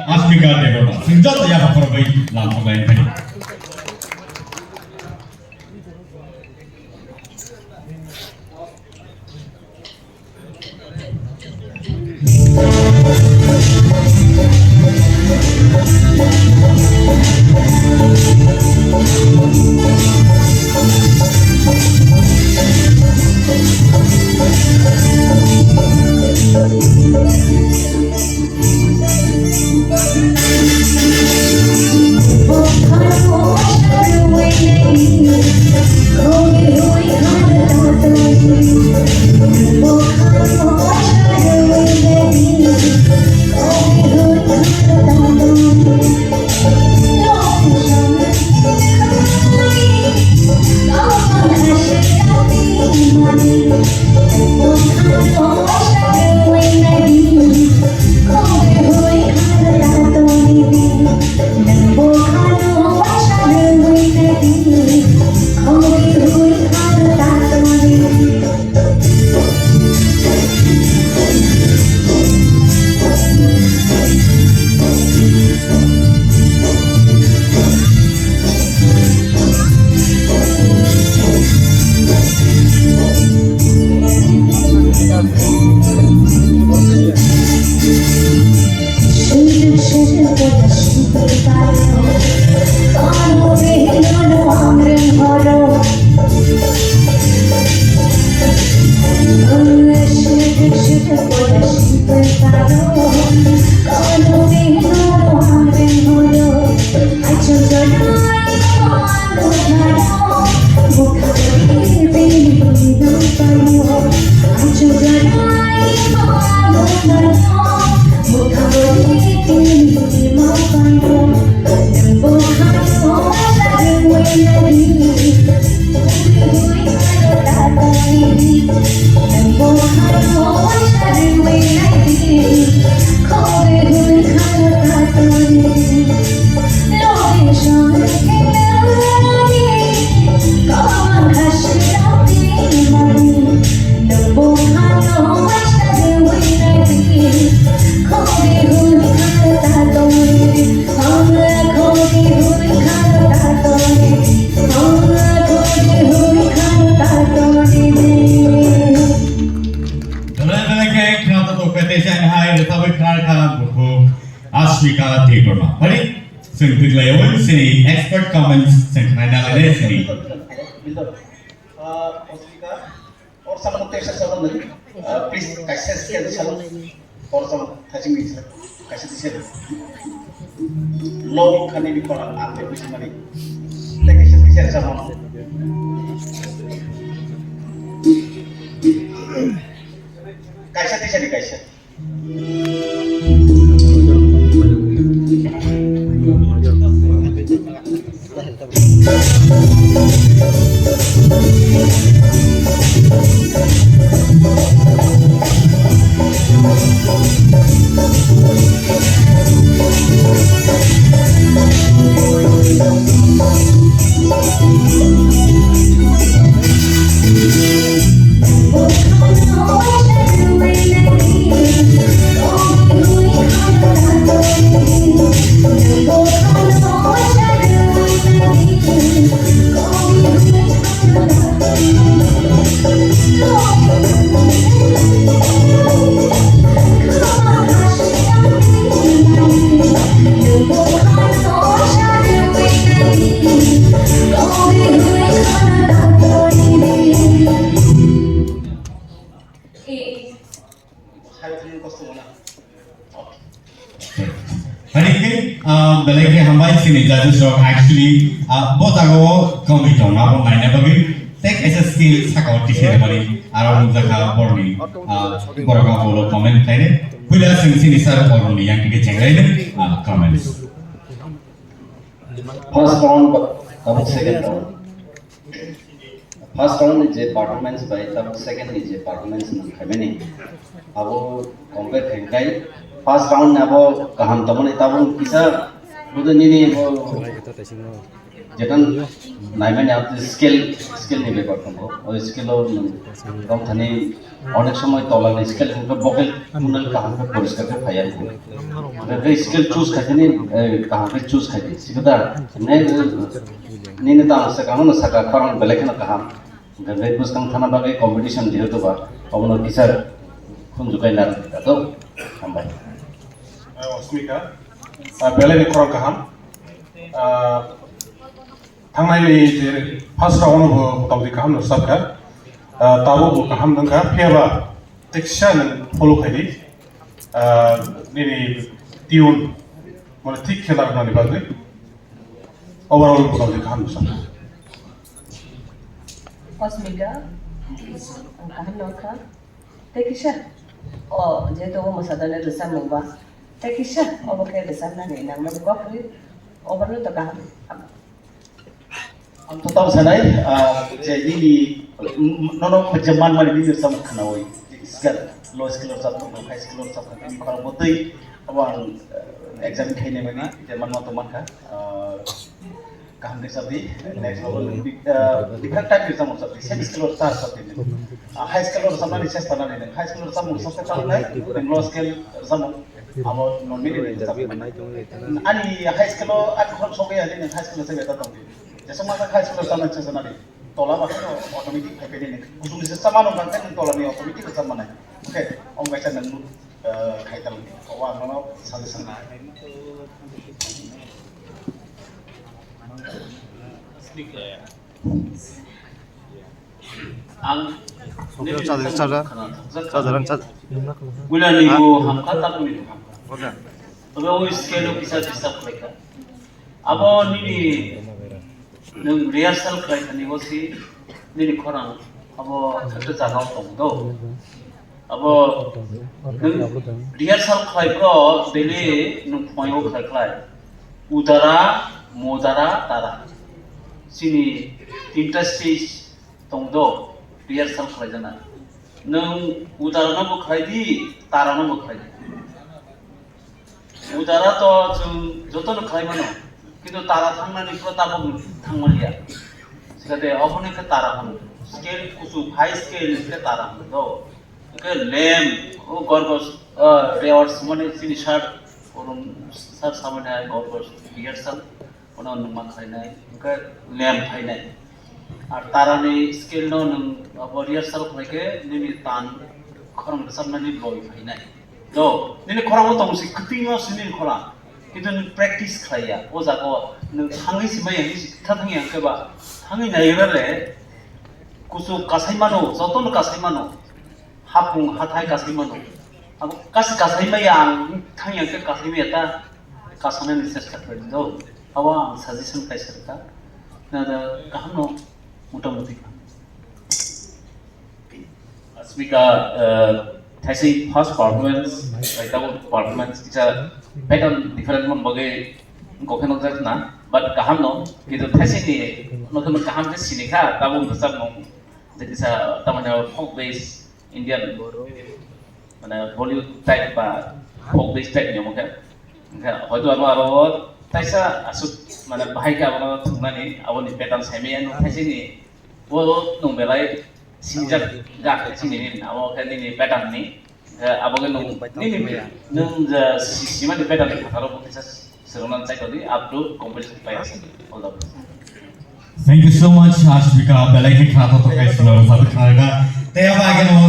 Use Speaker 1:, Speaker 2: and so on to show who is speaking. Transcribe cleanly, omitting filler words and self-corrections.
Speaker 1: Asmika Devona. Sinjot ya pakorbai langsung lain kali. Asmika Devona. Hari, sing layawan sini expert comments sing nana lele sini.
Speaker 2: Asmika, और some notation some please कैसे scale चलो और some touching me कैसे दिसे low खाने भी पड़ा आपने कुछ मनी कैसे दिसे sama कैसे दिसे दी कैसे
Speaker 1: Belakang hambai sini judges show actually both ago komit on apa mainnya bagi take as a skill sakau t-shirt bari around the car borni borga bolo comment lainnya bila sini sar borni yang kita cek lainnya comments
Speaker 2: first round kamu second round first round je performance by tab second je performance na khabeni abo compare khenkai first round abo kaham tamone tabun kisa budu nini যেটা নাইমানে আপনি স্কেলनि ব্যাপার দङ ওই স্কেলাव गाव थानि অনেক সময় তলানি scale buccal मुनल काहामखौ परिष्कार फाया बे scale choose खाथिनि काहामखौ choose खाथि सिगदा ने निने तांसे कामन साका खरन बेलेखना काहाम गबे पुस्तक थाना बागे कॉम्पिटिशन दिहतोबा अबनो टीचर खुनजुकायनार दातो हामबाय
Speaker 3: अस्मिका बेलेगनि खरन काहाम थांनायनि जे फार्स्ट राउन्डआवबो मतामति गाहाम नुसाबखा दाबो गाहाम नोंखा फैयाबा टेक्सिया नों फल' खायदि नैनि टिउन माने थिक खेला होननानै बागै ओभारअल मतामति गाहाम नुसाबखा
Speaker 4: Osmiga, ang ka, tekisha. O, jeto mo masadala dosa mo ba? Tekisha, o bakit dosa na rin ang mag-gokri, o ba rin ito ka?
Speaker 2: Ang totoo sanay, jadi nono penjaman mali ini sama kanawai, skill, low skill or satu, high skill or satu, ini kalau betul, awang exam kayaknya mana, zaman mau teman kan, kaham desa di, next level, different type exam or satu, same skill or satu ini, high skill or sama ni saya tanah ini, high skill or sama satu tanah ini, low skill sama, awal non ini satu mana, ani high skill or aku kan soalnya ini high skill saya betul tahu. जैसे माता खाई सुलर सामान चीज़ ना नहीं तोला बाकी तो automatic है पेड़ी नहीं कुछ उसे सामान होगा तो तोला नहीं ऑटोमेटिक सामान है ओके हम वैसे नंबू खाई तल और हम सजेशन ना
Speaker 5: ang
Speaker 2: gula ni ko ham kata ko ni ham
Speaker 5: oke
Speaker 2: तो वो स्केल किसा किसा करेगा अब नी नों रिहर्सल खालामनानै बसि दिनै खरां अब सासे जागाव दंदो अब नों रिहर्सल खालामब्र बेले नों फुङाव खालाय उदारा मोदारा तारा सिनि तीनटा स्टेज दंदो रिहर्सल खालामजाना नों उदारानाबो खालायदि तारानाबो खालायदि उदारा तो जों जतन खालामनो किन्तु तारा थांनानै ताबो थांमालिया सिगादे अखने तारा हम स्केल कुसु हाई स्केल के तारा हम दो के लेम ओ गरगस रेवर्स माने सिनि शर्ट और सर सामने आय गरगस रिहर्सल उन नुमा खायनाय के लेम खायनाय आर तारानि स्केल नो नों अब रिहर्सल खायके निनि तान खरम सामनानि ब्लय खायनाय दो निनि खराव दंसि खतिमा सिनि खरा किन्तु नों प्रेक्टिस खालाया ओ जागो नों थाङै सिमाय थाङै आंखोबा थाङै नायराले कुसु कासाइमानो जतन कासाइमानो हापुं हाथाय कासाइमानो अब कासाइमाया आं थाङै आंखो कासाइमाया ता कासानानि चेष्टा खालामदो अब आं साजेसन खायसरका नादा गाहामनो मतामति
Speaker 5: अस्मिका थाइसे फर्स्ट परफॉर्मेंस राइटाबो परफॉर्मेंस किसा पैटर्न डिफरेंट मन बगे गखे नक जाना बट गाहाम न किन्तु थाइसे नि नखम गाहाम से सिनेखा ताबो बसब न जेकिसा तमने फोक बेस इंडियन माने बॉलीवुड टाइप बा फोक बेस टाइप नि मके हयतो आरो थाइसा असु माने बाहायका आरो थुंनानि आवनि पैटर्न साइमेया न थाइसे नि वो नंबेलाय सिंजा गाखे सिनि आवो खानि नि पैटर्न नि aboge nung siman di pedal kalau bisa serunan saya tadi up to competition players all the best.
Speaker 1: Thank you so much, Ashvika. Belai ke khata to kaisi lor sabe khana. Te ab aage no